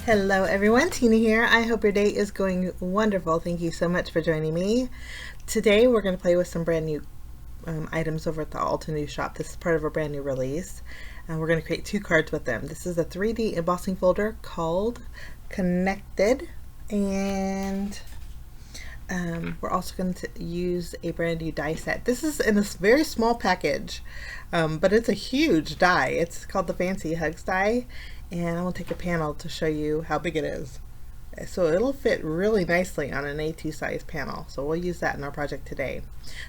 Hello everyone, Tina here. I hope your day is going wonderful. Thank you so much for joining me. Today we're going to play with some brand new items over at the Altenew shop. This is part of a brand new release. And we're going to create two cards with them. This is a 3D embossing folder called Connected, and we're also going to use a brand new die set. This is in this very small package, but it's a huge die. It's called the Fancy Hugs die, and I will take a panel to show you how big it is. So it'll fit really nicely on an A2 size panel, so we'll use that in our project today.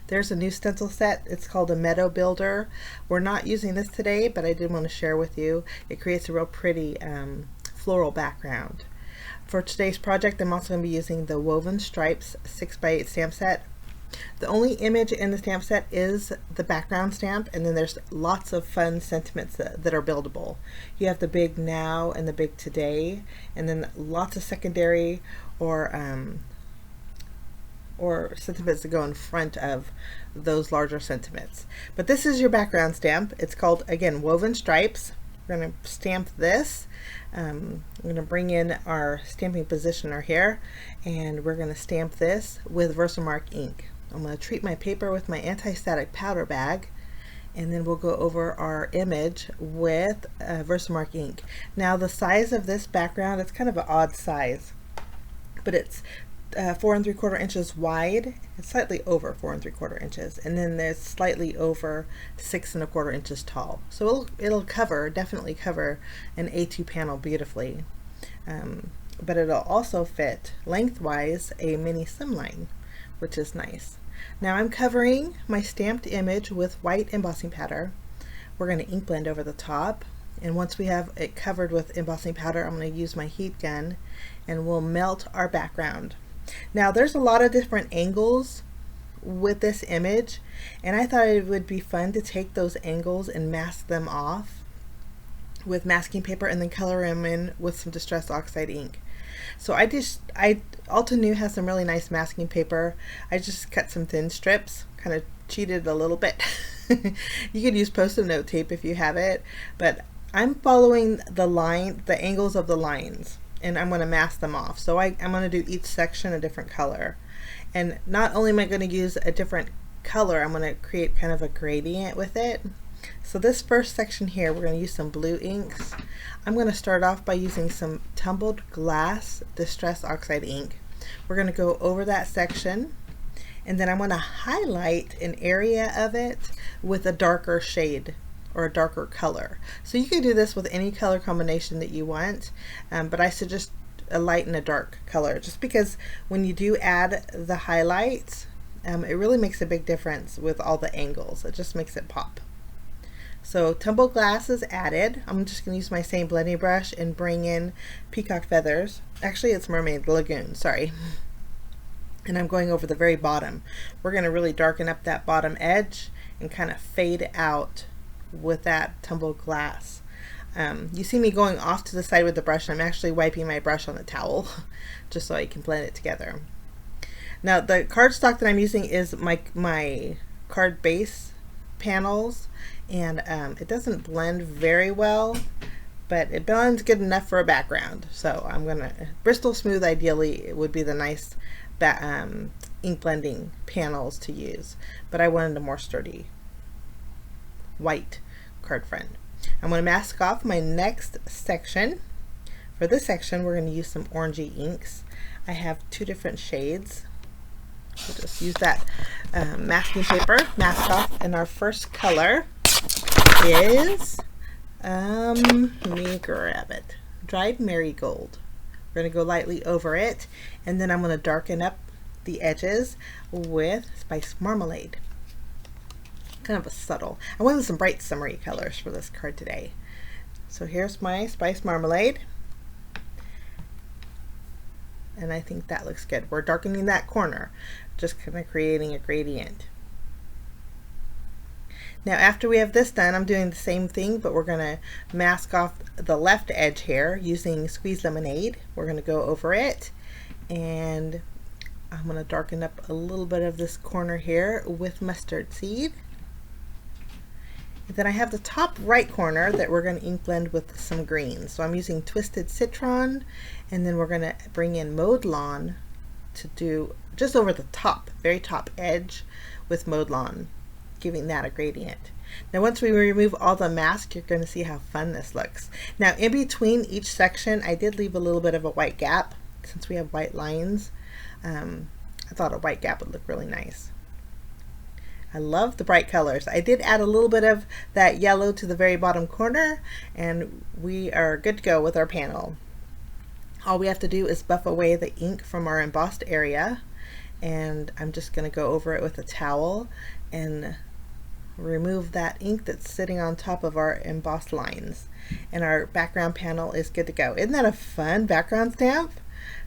There's a new stencil set. It's called a Meadow Builder. We're not using this today, but I did want to share with you. It creates a real pretty floral background. For today's project, I'm also going to be using the Woven Stripes 6x8 stamp set. The only image in the stamp set is the background stamp, and then there's lots of fun sentiments that are buildable. You have the big now and the big today, and then lots of secondary or sentiments that go in front of those larger sentiments. But this is your background stamp. It's called, again, Woven Stripes. We're going to stamp this. I'm going to bring in our stamping positioner here, and we're going to stamp this with Versamark ink. I'm going to treat my paper with my anti-static powder bag, and then we'll go over our image with Versamark ink. Now the size of this background, it's kind of an odd size, but it's 4 3/4 inches wide. It's slightly over 4 3/4 inches, and then there's slightly over 6 1/4 inches tall. So it'll definitely cover an A2 panel beautifully, but it'll also fit lengthwise a mini slimline, which is nice. Now I'm covering my stamped image with white embossing powder. We're going to ink blend over the top, and once we have it covered with embossing powder, I'm going to use my heat gun and we'll melt our background. Now there's a lot of different angles with this image, and I thought it would be fun to take those angles and mask them off with masking paper and then color them in with some Distress Oxide ink. So Altenew has some really nice masking paper. I just cut some thin strips, kind of cheated a little bit. You could use Post-it note tape if you have it, but I'm following the angles of the lines, and I'm going to mask them off. So I'm going to do each section a different color. And not only am I going to use a different color, I'm going to create kind of a gradient with it. So this first section here, we're going to use some blue inks. I'm going to start off by using some tumbled glass Distress Oxide ink. We're going to go over that section, and then I'm going to highlight an area of it with a darker shade or a darker color. So you can do this with any color combination that you want, but I suggest a light and a dark color, just because when you do add the highlights, it really makes a big difference with all the angles. It just makes it pop. So tumbled glass is added. I'm just going to use my same blending brush and bring in Peacock Feathers. Actually, it's Mermaid Lagoon, sorry. And I'm going over the very bottom. We're going to really darken up that bottom edge and kind of fade out with that tumbled glass. You see me going off to the side with the brush, and I'm actually wiping my brush on the towel just so I can blend it together. Now the cardstock that I'm using is my card base panels, and it doesn't blend very well, but it blends good enough for a background. So I'm gonna Bristol Smooth ideally would be the nice ink blending panels to use, but I wanted a more sturdy white card front. I'm going to mask off my next section. For this section, we're going to use some orangey inks. I have 2 different shades. We'll just use that masking paper, mask off, and our first color is, let me grab it, Dried Marigold. We're going to go lightly over it, and then I'm going to darken up the edges with Spice Marmalade. Kind of a subtle. I wanted some bright summery colors for this card today. So here's my Spice Marmalade, and I think that looks good. We're darkening that corner, just kind of creating a gradient. Now after we have this done, I'm doing the same thing, but we're going to mask off the left edge here using Squeeze Lemonade. We're going to go over it, and I'm going to darken up a little bit of this corner here with Mustard Seed. Then I have the top right corner that we're going to ink blend with some greens. So I'm using Twisted Citron, and then we're going to bring in Mowed Lawn to do just over the top, very top edge with Mowed Lawn, giving that a gradient. Now once we remove all the mask, you're going to see how fun this looks. Now in between each section, I did leave a little bit of a white gap since we have white lines. I thought a white gap would look really nice. I love the bright colors. I did add a little bit of that yellow to the very bottom corner, and we are good to go with our panel. All we have to do is buff away the ink from our embossed area, and I'm just going to go over it with a towel and remove that ink that's sitting on top of our embossed lines. And our background panel is good to go. Isn't that a fun background stamp?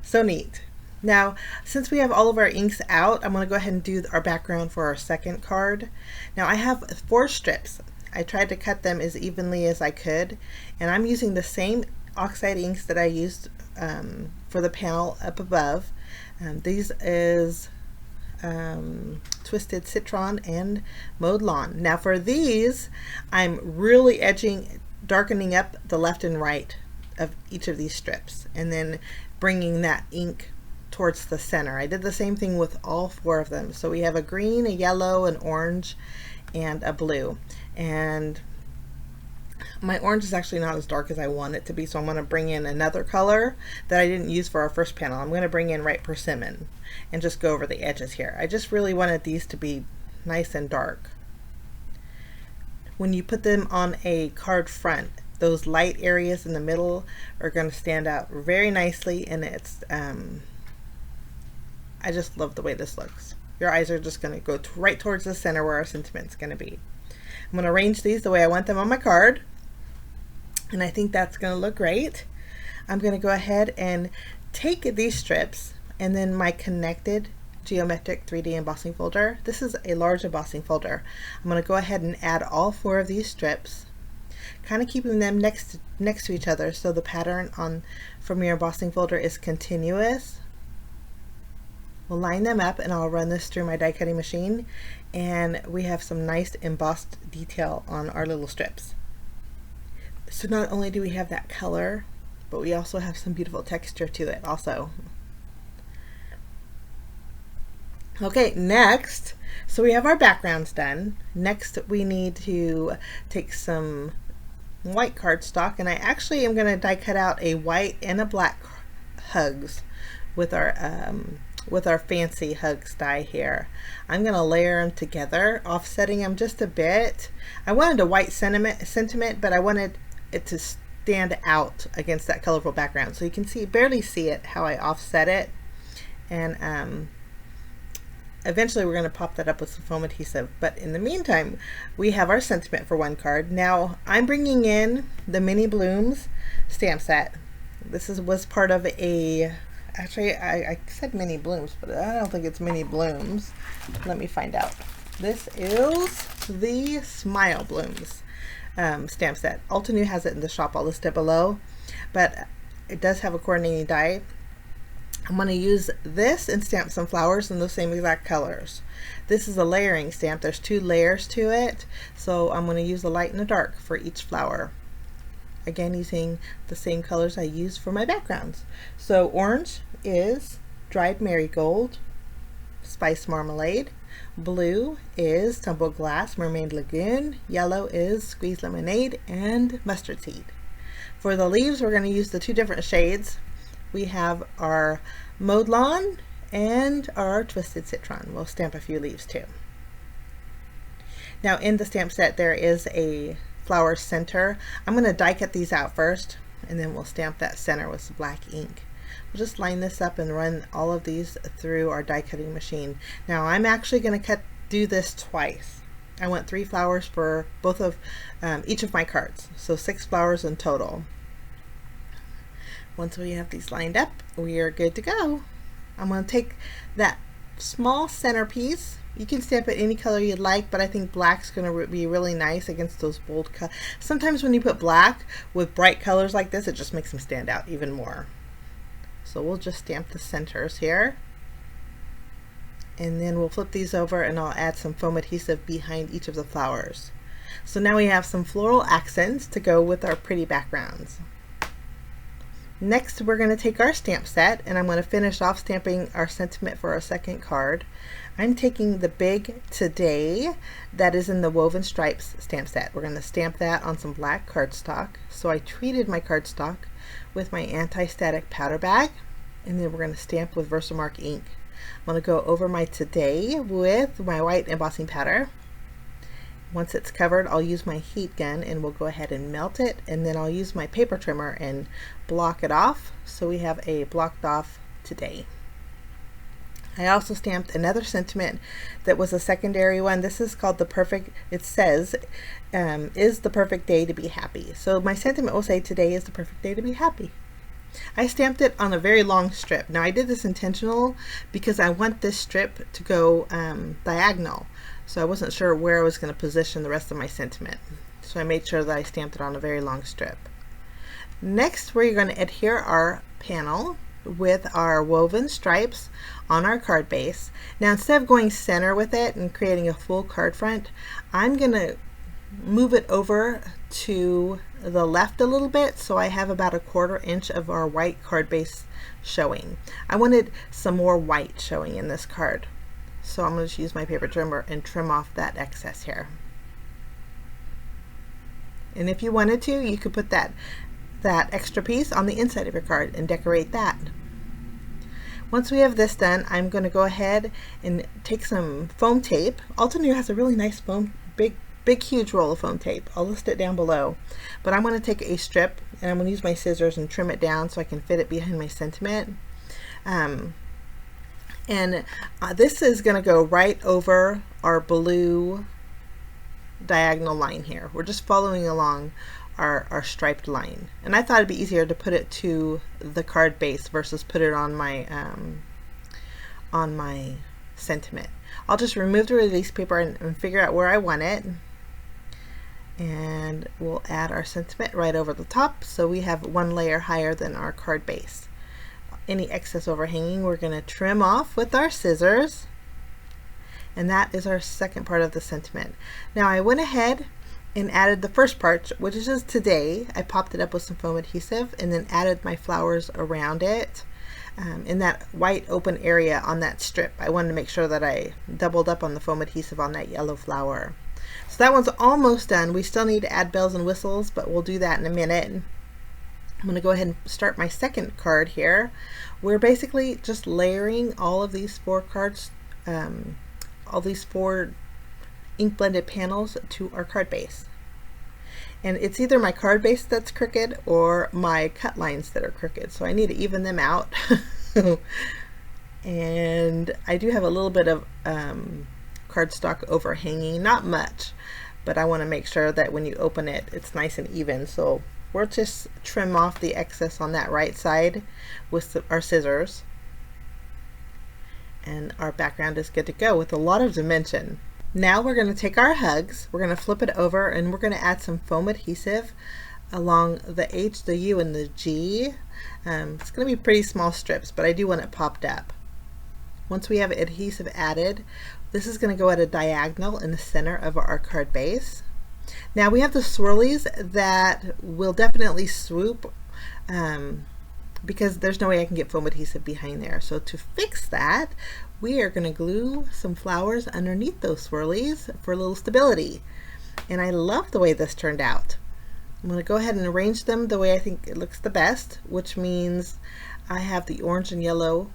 So neat. Now, since we have all of our inks out, I'm going to go ahead and do our background for our second card. Now I have 4 strips. I tried to cut them as evenly as I could, and I'm using the same oxide inks that I used for the panel up above. These is Twisted Citron and Mowed Lawn. Now for these, I'm really darkening up the left and right of each of these strips, and then bringing that ink towards the center. I did the same thing with all 4 of them. So we have a green, a yellow, an orange, and a blue. And my orange is actually not as dark as I want it to be, so I'm going to bring in another color that I didn't use for our first panel. I'm going to bring in Ripe Persimmon and just go over the edges here. I just really wanted these to be nice and dark. When you put them on a card front, those light areas in the middle are going to stand out very nicely, and it's I just love the way this looks. Your eyes are just going to go right towards the center where our sentiment's going to be. I'm going to arrange these the way I want them on my card, and I think that's going to look great. I'm going to go ahead and take these strips and then my connected geometric 3D embossing folder. This is a large embossing folder. I'm going to go ahead and add all 4 of these strips, kind of keeping them next to each other so the pattern from your embossing folder is continuous. We'll line them up, and I'll run this through my die cutting machine, and we have some nice embossed detail on our little strips. So not only do we have that color, but we also have some beautiful texture to it also. Okay, next, so we have our backgrounds done. Next we need to take some white cardstock, and I actually am going to die cut out a white and a black hugs with our fancy hugs die here. I'm going to layer them together, offsetting them just a bit. I wanted a white sentiment, but I wanted it to stand out against that colorful background, so you can barely see it how I offset it. And eventually we're going to pop that up with some foam adhesive, but in the meantime we have our sentiment for one card. Now I'm bringing in the Mini Blooms stamp set. This was part of a, actually I said Mini Blooms, but I don't think it's Mini Blooms. Let me find out. This is the Smile Blooms stamp set. Altenew has it in the shop. I'll list it below, but it does have a coordinating die. I'm going to use this and stamp some flowers in those same exact colors. This is a layering stamp. There's 2 layers to it, so I'm going to use the light and the dark for each flower. Again, using the same colors I used for my backgrounds. So orange is Dried Marigold, Spice Marmalade. Blue is Tumbled Glass, Mermaid Lagoon. Yellow is Squeezed Lemonade and Mustard Seed. For the leaves, we're going to use the 2 different shades. We have our Mowed Lawn and our Twisted Citron. We'll stamp a few leaves too. Now in the stamp set there is a flower center. I'm going to die cut these out first, and then we'll stamp that center with some black ink. We'll just line this up and run all of these through our die cutting machine. Now I'm actually going to do this twice. I want 3 flowers for both of each of my cards, so 6 flowers in total. Once we have these lined up, we are good to go. I'm going to take that small centerpiece. You can stamp it any color you'd like, but I think black's going to be really nice against those bold colors. Sometimes when you put black with bright colors like this, it just makes them stand out even more. So we'll just stamp the centers here, and then we'll flip these over and I'll add some foam adhesive behind each of the flowers. So now we have some floral accents to go with our pretty backgrounds. Next, we're going to take our stamp set, and I'm going to finish off stamping our sentiment for our second card. I'm taking the big Today that is in the Woven Stripes stamp set. We're going to stamp that on some black cardstock. So I treated my cardstock with my anti-static powder bag, and then we're going to stamp with Versamark ink. I'm going to go over my Today with my white embossing powder. Once it's covered, I'll use my heat gun and we'll go ahead and melt it, and then I'll use my paper trimmer and block it off so we have a blocked off Today. I also stamped another sentiment that was a secondary one. This is called the perfect, it says, is the perfect day to be happy. So my sentiment will say today is the perfect day to be happy. I stamped it on a very long strip. Now I did this intentional because I want this strip to go diagonal. So I wasn't sure where I was going to position the rest of my sentiment. So I made sure that I stamped it on a very long strip. Next, we're going to adhere our panel with our woven stripes on our card base. Now instead of going center with it and creating a full card front, I'm going to move it over to the left a little bit, so I have about a 1/4 inch of our white card base showing. I wanted some more white showing in this card, so I'm going to use my paper trimmer and trim off that excess here. And if you wanted to, you could put that extra piece on the inside of your card and decorate that. Once we have this done, I'm going to go ahead and take some foam tape. Altenew has a really nice foam, big huge roll of foam tape. I'll list it down below, but I'm going to take a strip and I'm going to use my scissors and trim it down so I can fit it behind my sentiment. This is going to go right over our blue diagonal line here. We're just following along our striped line, and I thought it'd be easier to put it to the card base versus put it on my sentiment. I'll just remove the release paper and figure out where I want it, and we'll add our sentiment right over the top so we have one layer higher than our card base. Any excess overhanging we're going to trim off with our scissors, and that is our second part of the sentiment. Now I went ahead and added the first part, which is just Today. I popped it up with some foam adhesive and then added my flowers around it in that white open area on that strip. I wanted to make sure that I doubled up on the foam adhesive on that yellow flower. So that one's almost done. We still need to add bells and whistles, but we'll do that in a minute. I'm going to go ahead and start my second card here. We're basically just layering all of these 4 cards, all these 4 ink blended panels to our card base. And it's either my card base that's crooked or my cut lines that are crooked, so I need to even them out. And I do have a little bit of cardstock overhanging, not much, but I want to make sure that when you open it, it's nice and even. So we'll just trim off the excess on that right side with our scissors, and our background is good to go with a lot of dimension. Now we're going to take our hugs, we're going to flip it over, and we're going to add some foam adhesive along the H, the U, and the G. It's going to be pretty small strips, but I do want it popped up. Once we have adhesive added, this is going to go at a diagonal in the center of our card base. Now we have the swirlies that will definitely swoop because there's no way I can get foam adhesive behind there. So to fix that, we are going to glue some flowers underneath those swirlies for a little stability. And I love the way this turned out. I'm going to go ahead and arrange them the way I think it looks the best, which means I have the orange and yellow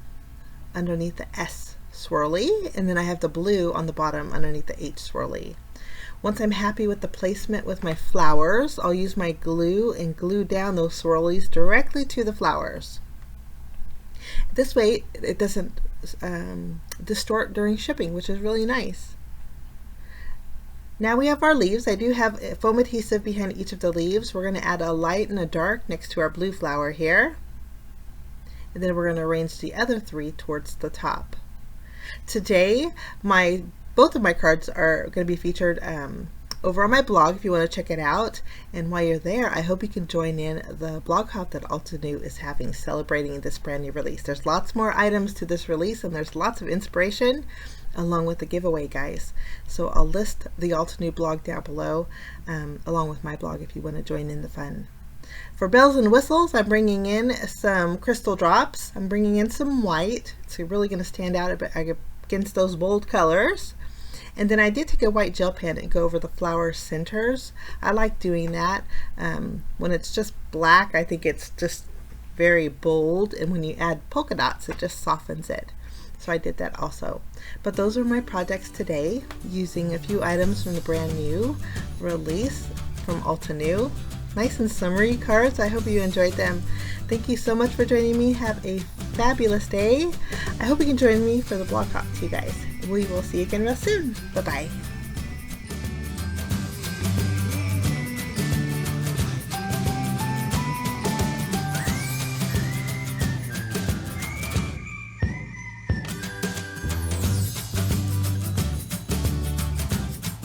underneath the S swirly, and then I have the blue on the bottom underneath the H swirly. Once I'm happy with the placement with my flowers, I'll use my glue and glue down those swirlies directly to the flowers. This way it doesn't distort during shipping, which is really nice. Now we have our leaves. I do have foam adhesive behind each of the leaves. We're going to add a light and a dark next to our blue flower here, and then we're going to arrange the other 3 towards the top. Today both of my cards are going to be featured over on my blog if you want to check it out. And while you're there, I hope you can join in the blog hop that Altenew is having celebrating this brand new release. There's lots more items to this release, and there's lots of inspiration along with the giveaway, guys. So I'll list the Altenew blog down below, along with my blog if you want to join in the fun. For bells and whistles, I'm bringing in some crystal drops. I'm bringing in some white. It's really going to stand out a bit against those bold colors. And then I did take a white gel pen and go over the flower centers. I like doing that. When it's just black, I think it's just very bold, and when you add polka dots, it just softens it. So I did that also. But those are my projects today, using a few items from the brand new release from Altenew. Nice and summery cards. I hope you enjoyed them. Thank you so much for joining me. Have a fabulous day. I hope you can join me for the blog talk too, guys. We will see you again real soon. Bye-bye.